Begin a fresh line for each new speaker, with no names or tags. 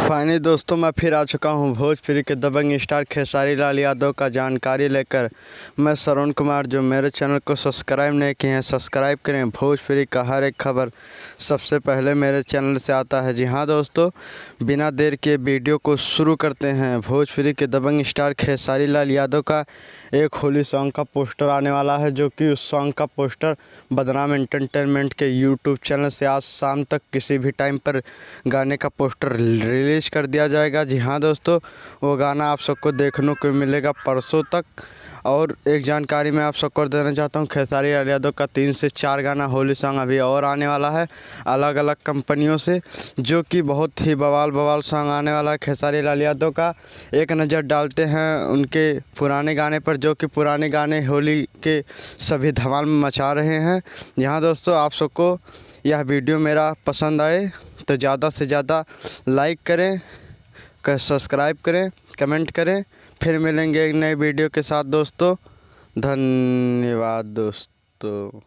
Finally दोस्तों मैं फिर आ चुका हूँ भोजपुरी के दबंग स्टार खेसारी लाल यादव का जानकारी लेकर। मैं श्रवण कुमार। जो मेरे चैनल को सब्सक्राइब नहीं किए हैं सब्सक्राइब करें। भोजपुरी का हर एक खबर सबसे पहले मेरे चैनल से आता है। जी हाँ दोस्तों, बिना देर के वीडियो को शुरू करते हैं। भोजपुरी के दबंग स्टार खेसारी लाल यादव का एक होली सॉन्ग का पोस्टर आने वाला है, जो कि उस सॉन्ग का पोस्टर बदनाम एंटरटेनमेंट के यूट्यूब चैनल से आज शाम तक किसी भी टाइम पर गाने का पोस्टर रिलीज़ कर दिया जाएगा। जी हाँ दोस्तों, वो गाना आप सबको देखने को मिलेगा परसों तक। और एक जानकारी मैं आप सबको देना चाहता हूँ, खेसारी लाल यादव का 3 से 4 गाना होली सॉन्ग अभी और आने वाला है अलग अलग कंपनियों से, जो कि बहुत ही बवाल सॉन्ग आने वाला है खेसारी लाल यादव का। एक नज़र डालते हैं उनके पुराने गाने पर, जो कि पुराने गाने होली के सभी धमाल मचा रहे हैं। यहाँ दोस्तों, आप सबको यह वीडियो मेरा पसंद आए तो ज़्यादा से ज़्यादा लाइक करें, सब्सक्राइब करें, कमेंट करें। फिर मिलेंगे एक नए वीडियो के साथ दोस्तों। धन्यवाद दोस्तों।